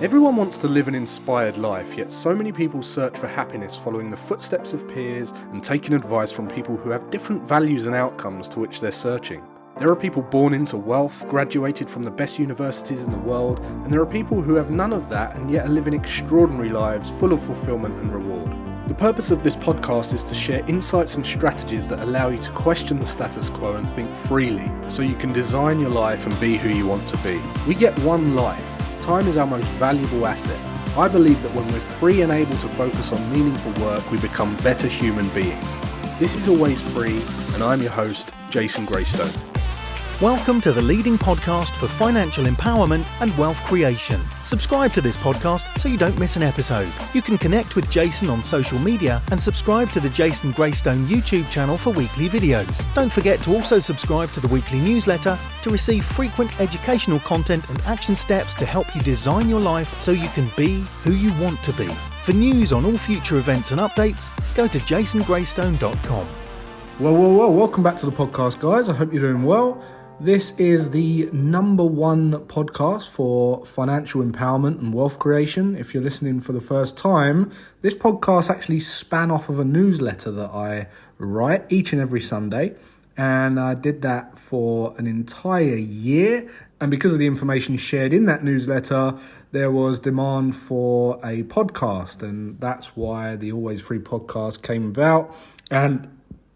Everyone wants to live an inspired life, yet so many people search for happiness following the footsteps of peers and taking advice from people who have different values and outcomes to which they're searching. There are people born into wealth, graduated from the best universities in the world, and there are people who have none of that and yet are living extraordinary lives full of fulfillment and reward. The purpose of this podcast is to share insights and strategies that allow you to question the status quo and think freely, so you can design your life and be who you want to be. We get one life. Time is our most valuable asset. I believe that when we're free and able to focus on meaningful work, we become better human beings. This is Always Free, and I'm your host, Jason Graystone. Welcome to the leading podcast for financial empowerment and wealth creation. Subscribe to this podcast so you don't miss an episode. You can connect with Jason on social media and subscribe to the Jason Graystone YouTube channel for weekly videos. Don't forget to also subscribe to the weekly newsletter to receive frequent educational content and action steps to help you design your life so you can be who you want to be. For news on all future events and updates, go to jasongraystone.com. Well, welcome back to the podcast, guys. I hope you're doing well. This is the number one podcast for financial empowerment and wealth creation. If you're listening for the first time, this podcast actually span off of a newsletter that I write each and every Sunday. And I did that for an entire year. And because of the information shared in that newsletter, there was demand for a podcast. And that's why the Always Free podcast came about. And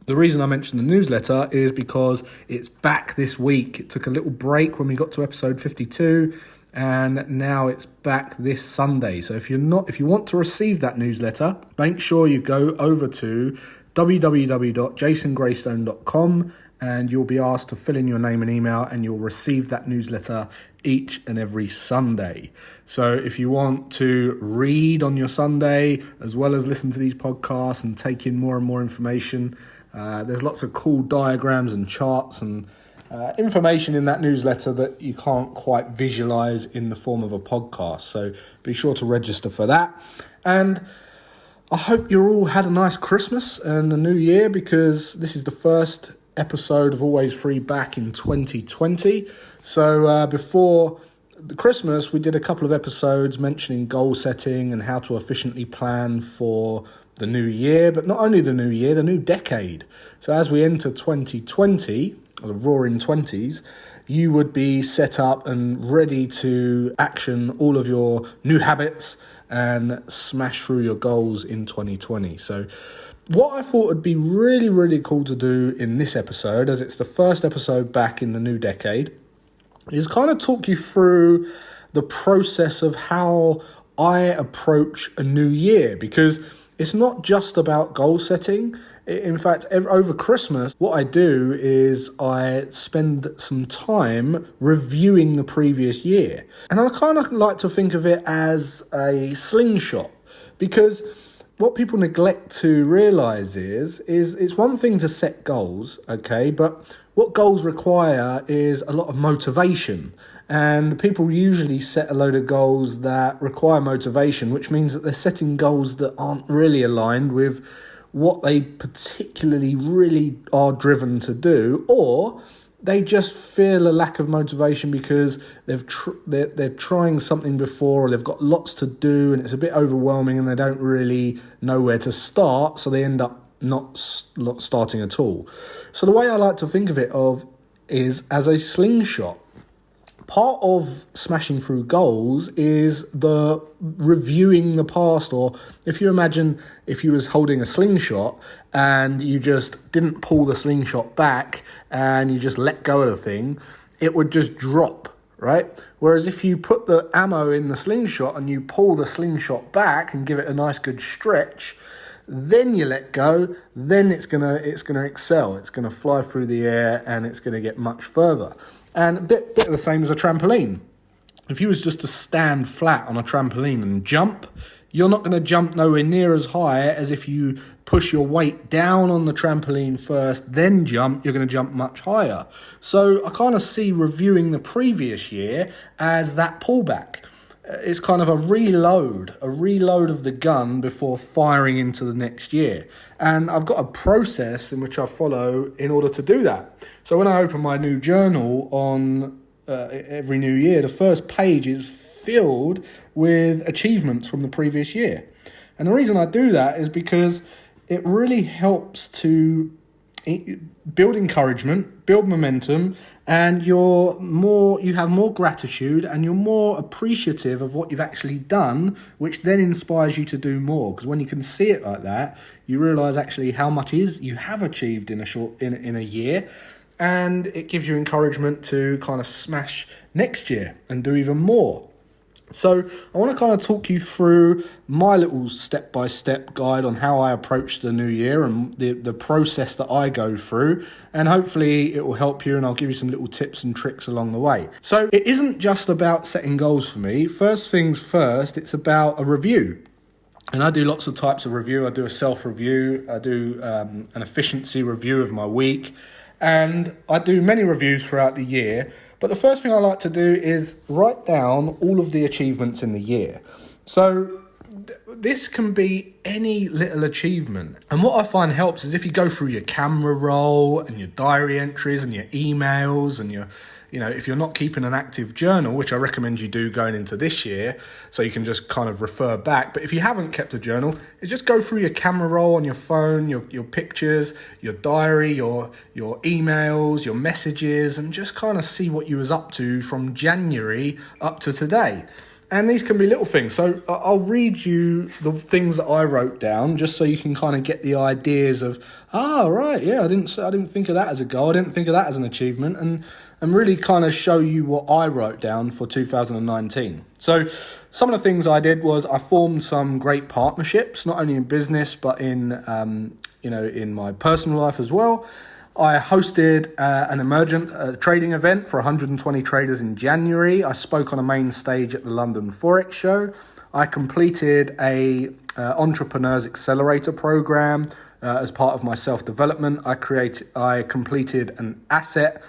the reason I mentioned the newsletter is because it's back this week. It took a little break when we got to episode 52, and now it's back this Sunday. So if you want to receive that newsletter, make sure you go over to www.jasongraystone.com and you'll be asked to fill in your name and email, and you'll receive that newsletter each and every Sunday. So if you want to read on your Sunday as well as listen to these podcasts and take in more and more information, there's lots of cool diagrams and charts and information in that newsletter that you can't quite visualize in the form of a podcast. So be sure to register for that. And I hope you all had a nice Christmas and a new year, because this is the first episode of Always Free back in 2020. So before the Christmas, we did a couple of episodes mentioning goal setting and how to efficiently plan for the new year, but not only the new year, the new decade. So as we enter 2020, or the roaring 20s, you would be set up and ready to action all of your new habits and smash through your goals in 2020. So what I thought would be really, really cool to do in this episode, as it's the first episode back in the new decade, is kind of talk you through the process of how I approach a new year, because it's not just about goal setting. In fact, over Christmas, what I do is I spend some time reviewing the previous year. And I kind of like to think of it as a slingshot, because what people neglect to realize is it's one thing to set goals, okay, but what goals require is a lot of motivation. And people usually set a load of goals that require motivation, which means that they're setting goals that aren't really aligned with what they particularly really are driven to do, or they just feel a lack of motivation because they're trying something before, or they've got lots to do and it's a bit overwhelming and they don't really know where to start, so they end up not starting at all. So the way I like to think of it is as a slingshot. Part of smashing through goals is the reviewing the past, or if you imagine if you was holding a slingshot and you just didn't pull the slingshot back and you just let go of the thing, it would just drop, right? Whereas if you put the ammo in the slingshot and you pull the slingshot back and give it a nice good stretch, then you let go, then it's gonna excel. It's gonna fly through the air and it's gonna get much further. And a bit the same as a trampoline. If you was just to stand flat on a trampoline and jump, you're not going to jump nowhere near as high as if you push your weight down on the trampoline first, then jump, you're going to jump much higher. So I kind of see reviewing the previous year as that pullback. It's kind of a reload of the gun before firing into the next year. And I've got a process in which I follow in order to do that. So when I open my new journal on every new year, the first page is filled with achievements from the previous year. And the reason I do that is because it really helps to build encouragement, build momentum, and you have more gratitude and you're more appreciative of what you've actually done, which then inspires you to do more. Because when you can see it like that, you realize actually how much you have achieved in a year, and it gives you encouragement to kind of smash next year and do even more. So I want to kind of talk you through my little step-by-step guide on how I approach the new year and the process that I go through. And hopefully it will help you, and I'll give you some little tips and tricks along the way. So it isn't just about setting goals for me. First things first, it's about a review. And I do lots of types of review. I do a self-review. I do an efficiency review of my week. And I do many reviews throughout the year. But the first thing I like to do is write down all of the achievements in the year. So this can be any little achievement. And what I find helps is if you go through your camera roll and your diary entries and your emails and if you're not keeping an active journal, which I recommend you do going into this year, so you can just kind of refer back. But if you haven't kept a journal, just go through your camera roll on your phone, your pictures, your diary, your emails, your messages, and just kind of see what you was up to from January up to today. And these can be little things. So I'll read you the things that I wrote down just so you can kind of get the ideas of, right, yeah, I didn't think of that as a goal. I didn't think of that as an achievement, and really kind of show you what I wrote down for 2019. So some of the things I did was I formed some great partnerships, not only in business, but in my personal life as well. I hosted an emergent trading event for 120 traders in January. I spoke on a main stage at the London Forex Show. I completed a Entrepreneurs Accelerator program as part of my self-development. I completed an asset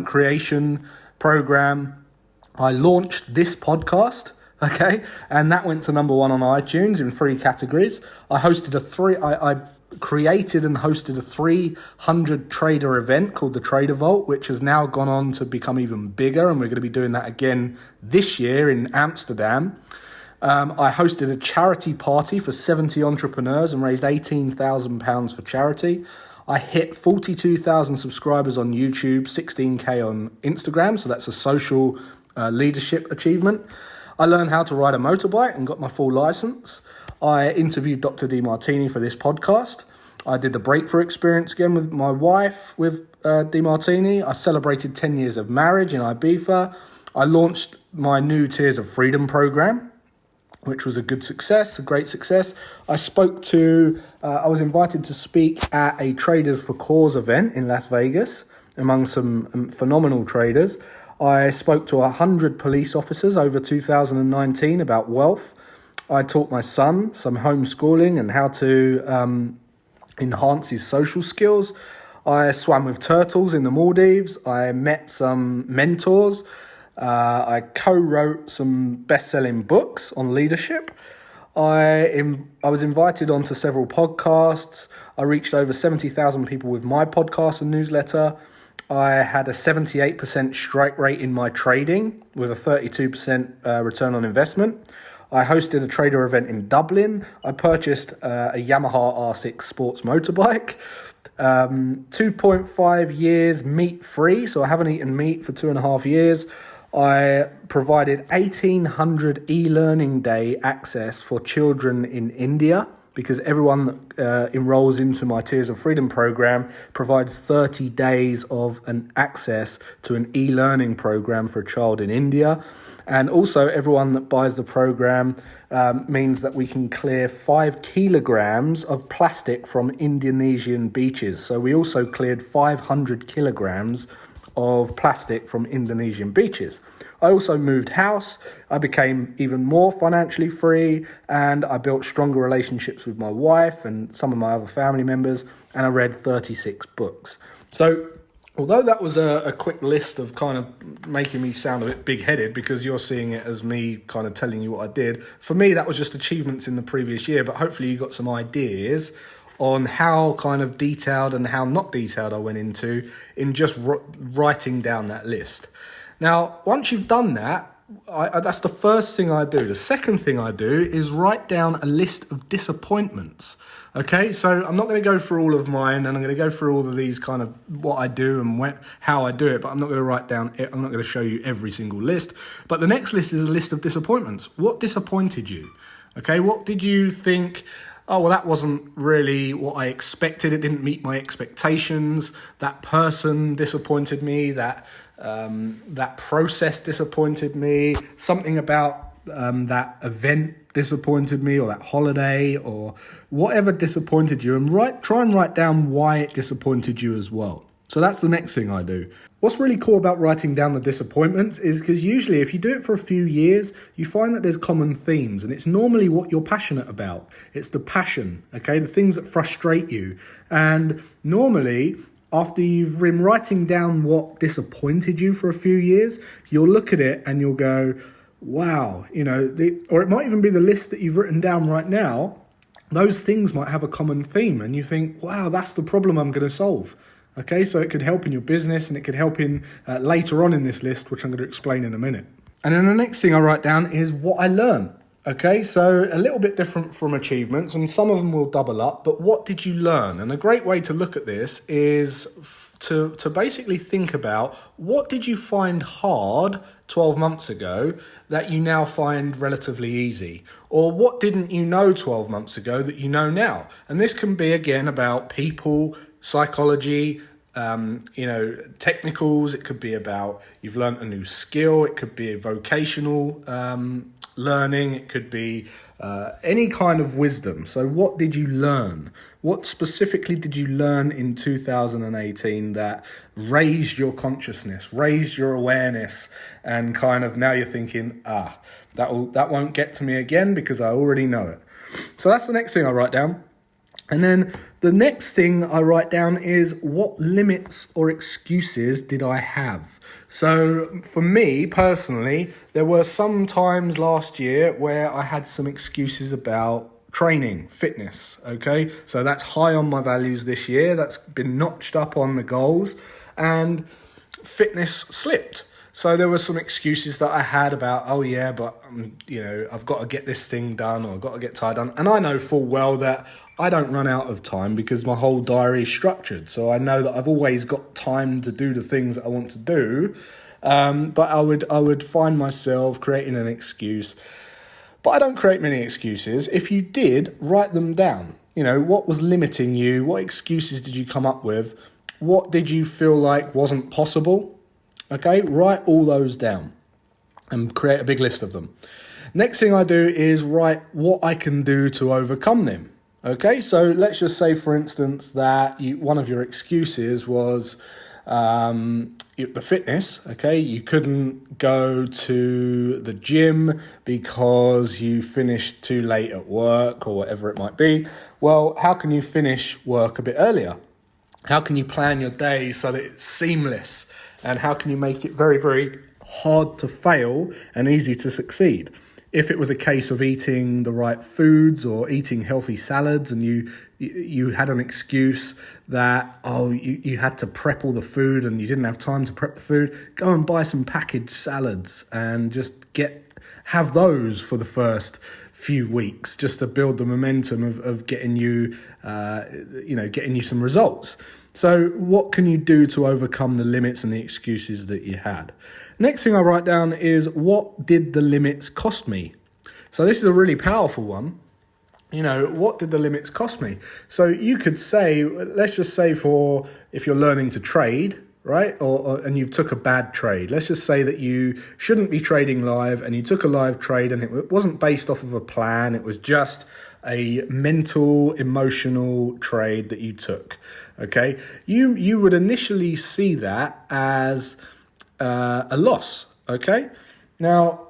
creation program. I launched this podcast, okay, and that went to number 1 on iTunes in 3 categories. I created and hosted a 300 trader event called the Trader Vault, which has now gone on to become even bigger, and we're going to be doing that again this year in Amsterdam. I hosted a charity party for 70 entrepreneurs and raised £18,000 for charity. I hit 42,000 subscribers on YouTube, 16k on Instagram, so that's a social leadership achievement. I learned how to ride a motorbike and got my full license. I interviewed Dr. DeMartini for this podcast. I did the breakthrough experience again with my wife, with DeMartini. I celebrated 10 years of marriage in Ibiza. I launched my new Tears of Freedom program, which was a great success. I was invited to speak at a Traders for Cause event in Las Vegas among some phenomenal traders. I spoke to 100 police officers over 2019 about wealth. I taught my son some homeschooling and how to enhance his social skills. I swam with turtles in the Maldives. I met some mentors. I co-wrote some best-selling books on leadership. I was invited onto several podcasts. I reached over 70,000 people with my podcast and newsletter. I had a 78% strike rate in my trading with a 32% return on investment. I hosted a trader event in Dublin. I purchased a Yamaha R6 sports motorbike. 2.5 years meat-free, so I haven't eaten meat for 2.5 years. I provided 1,800 e-learning day access for children in India, because everyone that enrolls into my Tears of Freedom program provides 30 days of an access to an e-learning program for a child in India. And also everyone that buys the program means that we can clear 5 kilograms of plastic from Indonesian beaches. So we also cleared 500 kilograms of plastic from Indonesian beaches. I also moved house. I became even more financially free, and I built stronger relationships with my wife and some of my other family members, and I read 36 books. So although that was a quick list of kind of making me sound a bit big-headed because you're seeing it as me kind of telling you what I did, for me that was just achievements in the previous year, but hopefully you got some ideas on how kind of detailed and how not detailed I went into in just writing down that list. Now, once you've done that, that's the first thing I do. The second thing I do is write down a list of disappointments. Okay, so I'm not going to go through all of mine, and I'm going to go through all of these kind of what I do and how I do it, but I'm not going to write down it. I'm not going to show you every single list. But the next list is a list of disappointments. What disappointed you? Okay, what did you think? Oh, well, that wasn't really what I expected. It didn't meet my expectations. That person disappointed me. That process disappointed me. Something about that event disappointed me, or that holiday, or whatever disappointed you, and try and write down why it disappointed you as well. So that's the next thing I do. What's really cool about writing down the disappointments is because usually if you do it for a few years, you find that there's common themes, and it's normally what you're passionate about. It's the passion, okay? The things that frustrate you. And normally, after you've been writing down what disappointed you for a few years, you'll look at it and you'll go, wow, or it might even be the list that you've written down right now. Those things might have a common theme, and you think, wow, that's the problem I'm going to solve. Okay, so it could help in your business, and it could help in later on in this list, which I'm going to explain in a minute. And then the next thing I write down is what I learned. Okay, so a little bit different from achievements, and some of them will double up, but what did you learn? And a great way to look at this is to basically think about, what did you find hard 12 months ago that you now find relatively easy? Or what didn't you know 12 months ago that you know now? And this can be, again, about people, psychology, technicals. It could be about you've learned a new skill. It could be a vocational learning. It could be any kind of wisdom. So what did you learn? What specifically did you learn in 2018 that raised your consciousness, raised your awareness, and kind of now you're thinking, that won't get to me again because I already know it. So that's the next thing I write down. And then the next thing I write down is, what limits or excuses did I have? So for me personally, there were some times last year where I had some excuses about training, fitness, okay? So that's high on my values this year. That's been notched up on the goals, and fitness slipped. So there were some excuses that I had about, I've got to get this thing done, or I've got to get tired done. And I know full well that I don't run out of time because my whole diary is structured. So I know that I've always got time to do the things that I want to do. But I would find myself creating an excuse. But I don't create many excuses. If you did, write them down. What was limiting you? What excuses did you come up with? What did you feel like wasn't possible? Okay, write all those down and create a big list of them. Next thing I do is write what I can do to overcome them. Okay, so let's just say, for instance, that one of your excuses was the fitness. Okay, you couldn't go to the gym because you finished too late at work or whatever it might be. Well, how can you finish work a bit earlier? How can you plan your day so that it's seamless? And how can you make it very, very hard to fail and easy to succeed? If it was a case of eating the right foods or eating healthy salads, and you had an excuse that, you had to prep all the food and you didn't have time to prep the food, go and buy some packaged salads and just have those for the first few weeks, just to build the momentum of getting you some results. So what can you do to overcome the limits and the excuses that you had? Next thing I write down is, what did the limits cost me? So this is a really powerful one. What did the limits cost me? So you could say, let's just say if you're learning to trade, right? And you've took a bad trade. Let's just say that you shouldn't be trading live, and you took a live trade and it wasn't based off of a plan. It was just a mental, emotional trade that you took. Okay, you would initially see that as a loss. Okay, now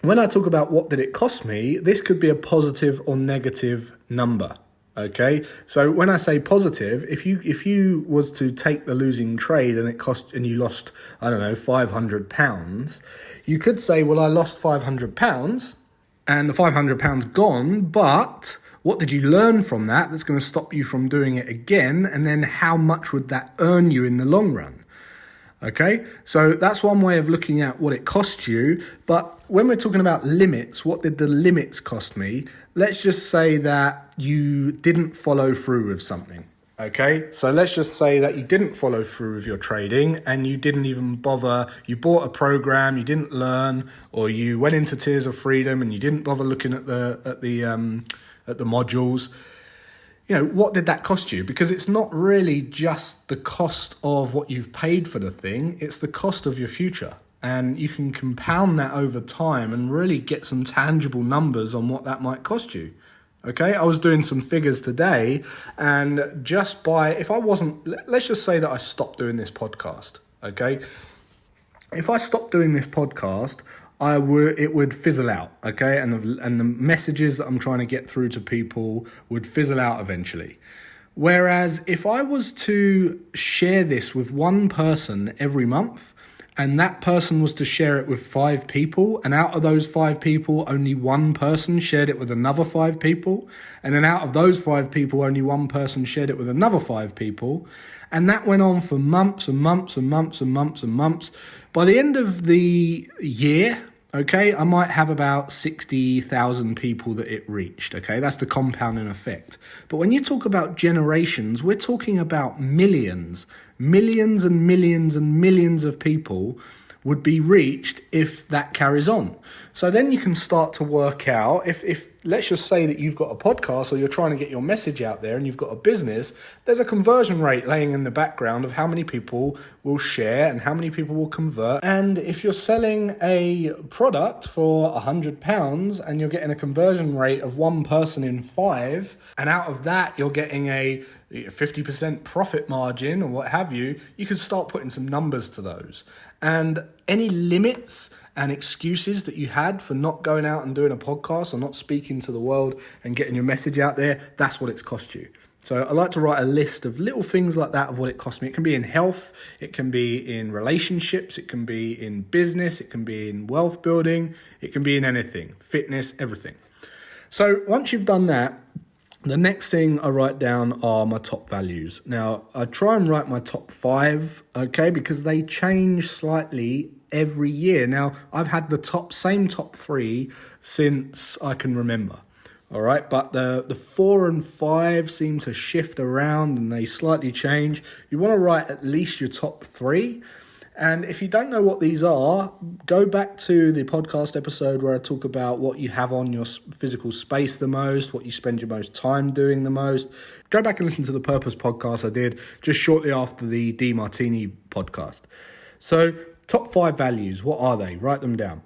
when I talk about what did it cost me, this could be a positive or negative number. Okay, so when I say positive, if you was to take the losing trade and you lost, £500, you could say, well, I lost £500 and the £500 gone, but what did you learn from that that's going to stop you from doing it again? And then how much would that earn you in the long run? Okay, so that's one way of looking at what it costs you. But when we're talking about limits, what did the limits cost me? Let's just say that you didn't follow through with something. Okay, so let's just say that you didn't follow through with your trading and you didn't even bother. You bought a program, you didn't learn, or you went into Tears of Freedom and you didn't bother looking at the modules. What did that cost you? Because it's not really just the cost of what you've paid for the thing, it's the cost of your future. And you can compound that over time and really get some tangible numbers on what that might cost you. Okay, I was doing some figures today, and let's just say that I stopped doing this podcast. Okay, if I stopped doing this podcast, it would fizzle out, okay? And the messages that I'm trying to get through to people would fizzle out eventually. Whereas if I was to share this with one person every month, and that person was to share it with 5 people, and out of those 5 people, only one person shared it with another 5 people, and then out of those 5 people, only one person shared it with another 5 people, and that went on for months and months and months and months and months. By the end of the year, okay, I might have about 60,000 people that it reached, okay? That's the compounding effect. But when you talk about generations, we're talking about millions and millions and millions of people would be reached if that carries on. So then you can start to work out, if let's just say that you've got a podcast or you're trying to get your message out there and you've got a business, there's a conversion rate laying in the background of how many people will share and how many people will convert. And if you're selling a product for £100 and you're getting a conversion rate of 1 person in 5, and out of that you're getting a 50% profit margin or what have you, you can start putting some numbers to those. And any limits and excuses that you had for not going out and doing a podcast or not speaking to the world and getting your message out there, that's what it's cost you. So I like to write a list of little things like that of what it cost me. It can be in health, it can be in relationships, it can be in business, it can be in wealth building, it can be in anything, fitness, everything. So once you've done that, the next thing I write down are my top values. Now, I try and write my top 5, okay, because they change slightly every year. Now, I've had the same top 3 since I can remember, all right? But the 4 and 5 seem to shift around and they slightly change. You want to write at least your top 3. And if you don't know what these are, go back to the podcast episode where I talk about what you have on your physical space the most, what you spend your most time doing the most. Go back and listen to the Purpose podcast I did just shortly after the D Martini podcast. So top 5 values, what are they? Write them down.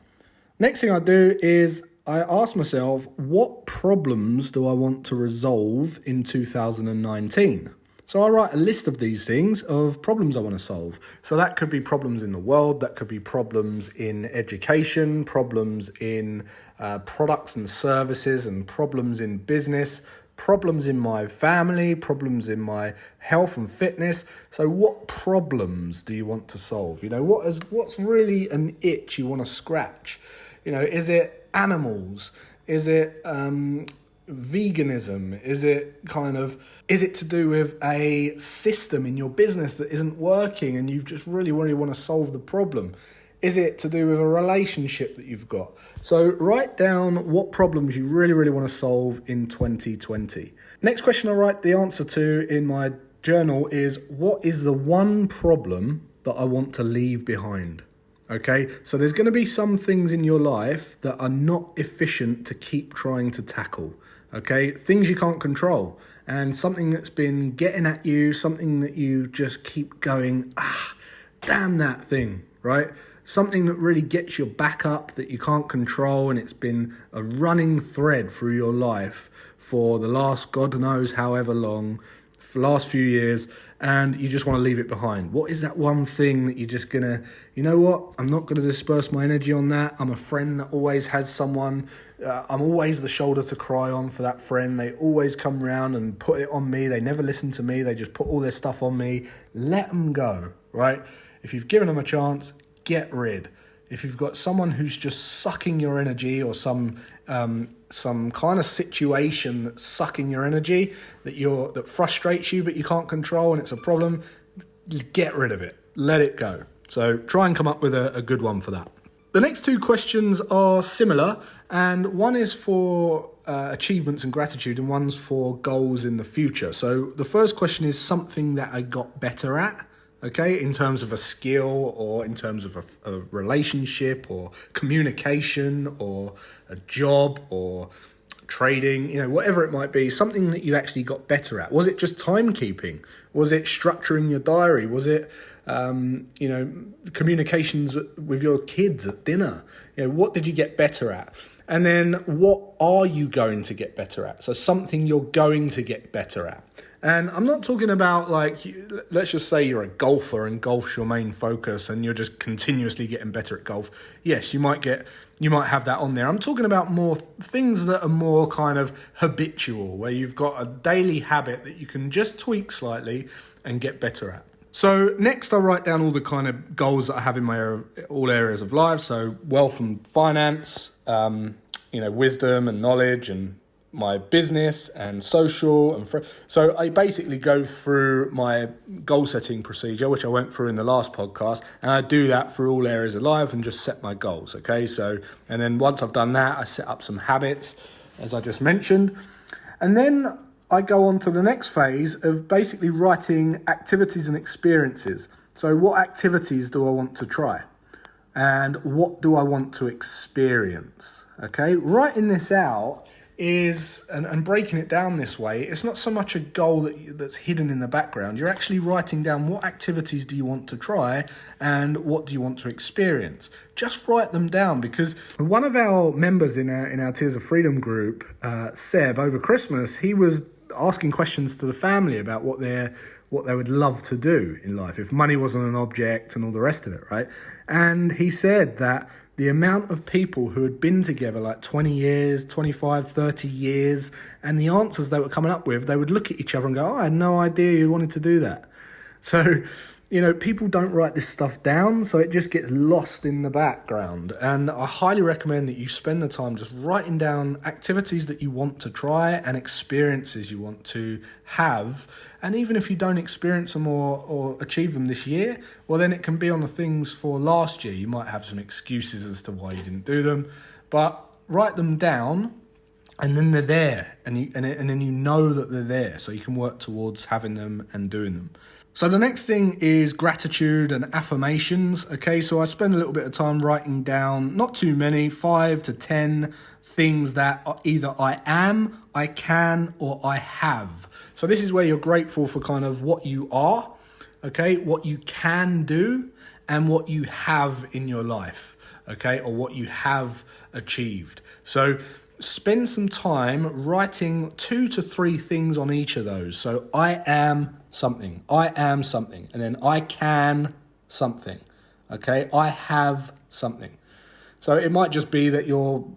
Next thing I do is I ask myself, what problems do I want to resolve in 2019? So I write a list of these things of problems I want to solve. So that could be problems in the world, that could be problems in education, problems in products and services, and problems in business, problems in my family, problems in my health and fitness. So what problems do you want to solve? What's really an itch you want to scratch? Is it animals? Is it veganism? Is it to do with a system in your business that isn't working and you just really want to solve the problem? Is it to do with a relationship that you've got? So write down what problems you really want to solve in 2020. Next question I write the answer to in my journal is, what is the one problem that I want to leave behind? Okay, so there's going to be some things in your life that are not efficient to keep trying to tackle. Okay, things you can't control, and something that's been getting at you, something that you just keep going, damn that thing, right? Something that really gets your back up that you can't control, and it's been a running thread through your life for the last God knows however long, for the last few years, and you just want to leave it behind. What is that one thing that you're just gonna, you know what, I'm not gonna disperse my energy on that. I'm a friend that always has someone, I'm always the shoulder to cry on for that friend. They always come round and put it on me. They never listen to me. They just put all their stuff on me. Let them go, right? If you've given them a chance, get rid. If you've got someone who's just sucking your energy, or some kind of situation that's sucking your energy, that frustrates you but you can't control and it's a problem, get rid of it. Let it go. So try and come up with a good one for that. The next two questions are similar, and one is for achievements and gratitude, and one's for goals in the future. So the first question is something that I got better at, okay, in terms of a skill or in terms of a relationship or communication or a job or trading, whatever it might be, something that you actually got better at. Was it just timekeeping? Was it structuring your diary? Was it communications with your kids at dinner? What did you get better at? And then what are you going to get better at? So something you're going to get better at. And I'm not talking about let's just say you're a golfer and golf's your main focus and you're just continuously getting better at golf. Yes, you might have that on there. I'm talking about more things that are more kind of habitual, where you've got a daily habit that you can just tweak slightly and get better at. So next I write down all the kind of goals that I have in all areas of life. So wealth and finance, wisdom and knowledge, and my business and social and so I basically go through my goal setting procedure, which I went through in the last podcast, and I do that for all areas of life and just set my goals. Okay, so and then once I've done that, I set up some habits, as I just mentioned, and then I go on to the next phase of basically writing activities and experiences. So what activities do I want to try? And what do I want to experience? Okay, writing this out is, and breaking it down this way, it's not so much a goal that's hidden in the background. You're actually writing down what activities do you want to try and what do you want to experience. Just write them down, because one of our members in our Tears of Freedom group, Seb, over Christmas, he was asking questions to the family about what they would love to do in life if money wasn't an object and all the rest of it, right? And he said that the amount of people who had been together like 20 years, 25, 30 years, and the answers they were coming up with, they would look at each other and go, I had no idea you wanted to do that. So, people don't write this stuff down, so it just gets lost in the background. And I highly recommend that you spend the time just writing down activities that you want to try and experiences you want to have. And even if you don't experience them or achieve them this year, well, then it can be on the things for last year. You might have some excuses as to why you didn't do them, but write them down, and then they're there, and then you know that they're there, so you can work towards having them and doing them. So the next thing is gratitude and affirmations. Okay, so I spend a little bit of time writing down, not too many, 5 to 10 things that either I am, I can, or I have. So this is where you're grateful for kind of what you are, okay, what you can do, and what you have in your life, okay, or what you have achieved. So spend some time writing 2 to 3 things on each of those. So I am something, and then I can something, okay, I have something. So it might just be that you're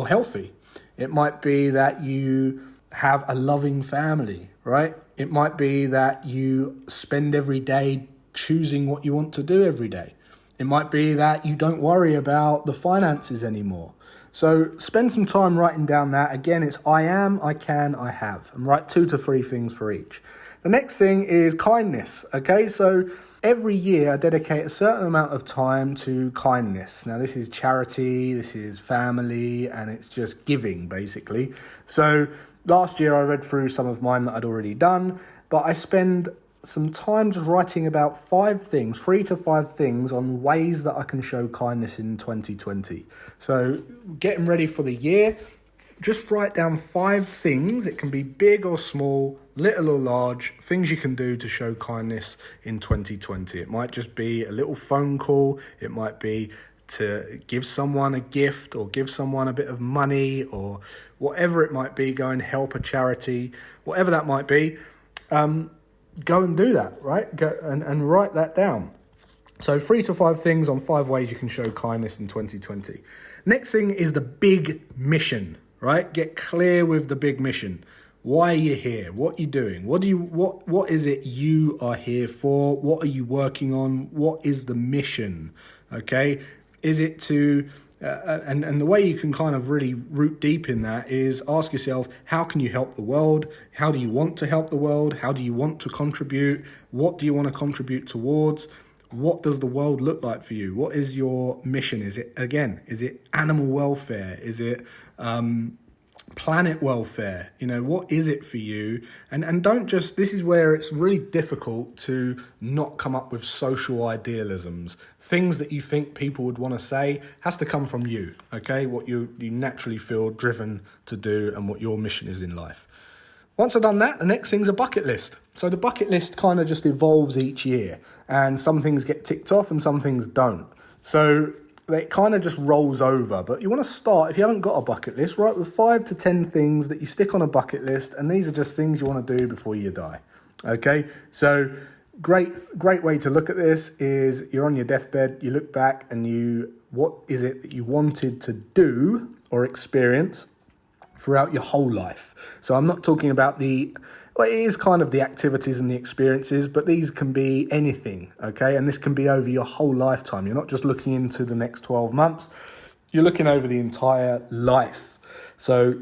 healthy. It might be that you have a loving family, right? It might be that you spend every day choosing what you want to do every day. It might be that you don't worry about the finances anymore. So spend some time writing down that. Again, it's I am, I can, I have. And write 2 to 3 things for each. The next thing is kindness. Okay, so every year I dedicate a certain amount of time to kindness. Now this is charity, this is family, and it's just giving basically. So last year I read through some of mine that I'd already done, but I spend some time just writing about 3 to 5 things on ways that I can show kindness in 2020. So getting ready for the year, just write down 5 things. It can be big or small, little or large, things you can do to show kindness in 2020. It might just be a little phone call. It might be to give someone a gift or give someone a bit of money, or whatever it might be. Go and help a charity, whatever that might be. Go and do that, right? Go and write that down. So 3 to 5 things on 5 ways you can show kindness in 2020. Next thing is the big mission, right? Get clear with the big mission. Why are you here? What are you doing? What is it you are here for? What are you working on? What is the mission? Okay? Is it to and the way you can kind of really root deep in that is ask yourself, how can you help the world? How do you want to help the world? How do you want to contribute? What do you want to contribute towards? What does the world look like for you? What is your mission? Is it animal welfare? Is it planet welfare? What is it for you? And don't just, this is where it's really difficult to not come up with social idealisms. Things that you think people would want to say has to come from you, okay? What you naturally feel driven to do and what your mission is in life. Once I've done that, the next thing's a bucket list. So the bucket list kind of just evolves each year, and some things get ticked off and some things don't. So it kind of just rolls over. But you want to start, if you haven't got a bucket list, write with 5 to 10 things that you stick on a bucket list, and these are just things you want to do before you die. Okay, so great way to look at this is you're on your deathbed, you look back and what is it that you wanted to do or experience throughout your whole life. So I'm not talking about it is kind of the activities and the experiences, but these can be anything, okay? And this can be over your whole lifetime. You're not just looking into the next 12 months, you're looking over the entire life. So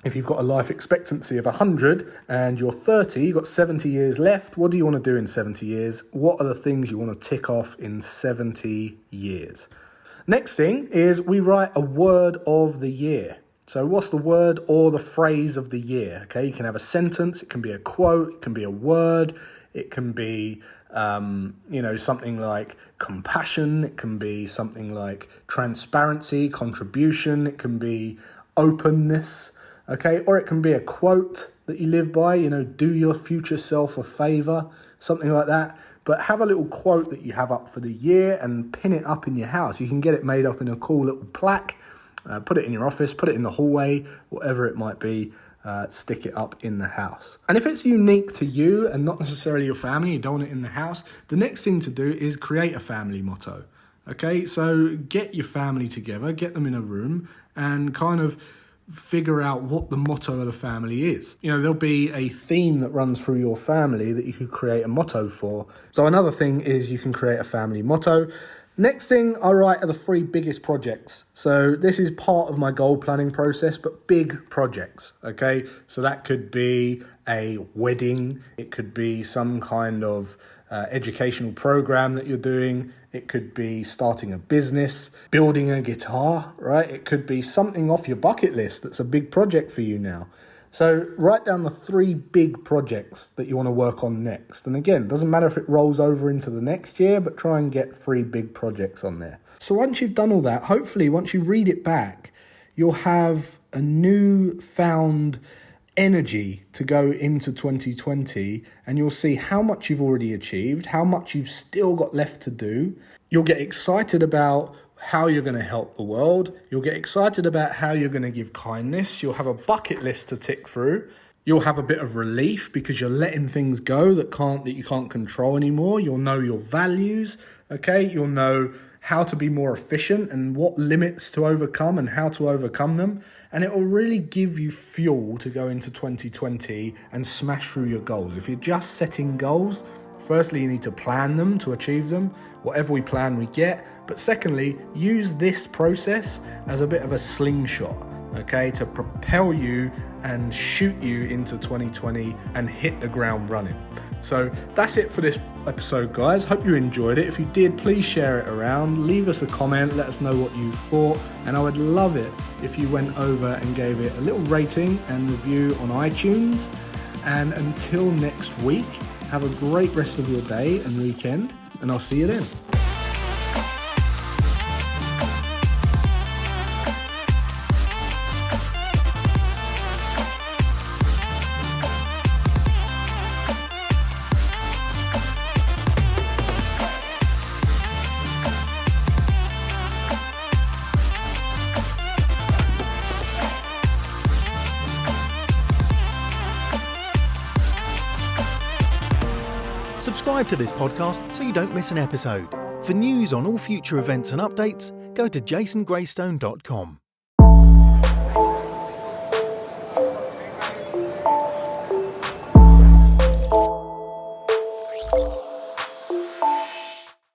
if you've got a life expectancy of 100 and you're 30, you've got 70 years left, what do you want to do in 70 years? What are the things you want to tick off in 70 years? Next thing is we write a word of the year. So what's the word or the phrase of the year? Okay, you can have a sentence, it can be a quote, it can be a word, it can be, something like compassion, it can be something like transparency, contribution, it can be openness, okay? Or it can be a quote that you live by, do your future self a favor, something like that. But have a little quote that you have up for the year and pin it up in your house. You can get it made up in a cool little plaque. Put it in your office, put it in the hallway, whatever it might be, stick it up in the house. And if it's unique to you and not necessarily your family, you don't want it in the house, the next thing to do is create a family motto. Okay, so get your family together, get them in a room and kind of figure out what the motto of the family is. There'll be a theme that runs through your family that you could create a motto for. So another thing is you can create a family motto. Next thing I write are the 3 biggest projects. So this is part of my goal planning process, but big projects, okay? So that could be a wedding. It could be some kind of educational program that you're doing. It could be starting a business, building a guitar, right? It could be something off your bucket list that's a big project for you now. So write down the 3 big projects that you want to work on next. And again, it doesn't matter if it rolls over into the next year, but try and get 3 big projects on there. So once you've done all that, hopefully once you read it back, you'll have a newfound energy to go into 2020, and you'll see how much you've already achieved, how much you've still got left to do. You'll get excited about how you're going to help the world. You'll get excited about how you're going to give kindness. You'll have a bucket list to tick through. You'll have a bit of relief because you're letting things go that you can't control anymore. You'll know your values, okay? You'll know how to be more efficient and what limits to overcome and how to overcome them. And it will really give you fuel to go into 2020 and smash through your goals. If you're just setting goals, firstly, you need to plan them to achieve them. Whatever we plan, we get. But secondly, use this process as a bit of a slingshot, okay, to propel you and shoot you into 2020 and hit the ground running. So that's it for this episode, guys. Hope you enjoyed it. If you did, please share it around. Leave us a comment. Let us know what you thought. And I would love it if you went over and gave it a little rating and review on iTunes. And until next week, have a great rest of your day and weekend, and I'll see you then. Subscribe to this podcast so you don't miss an episode. For news on all future events and updates, go to jasongraystone.com.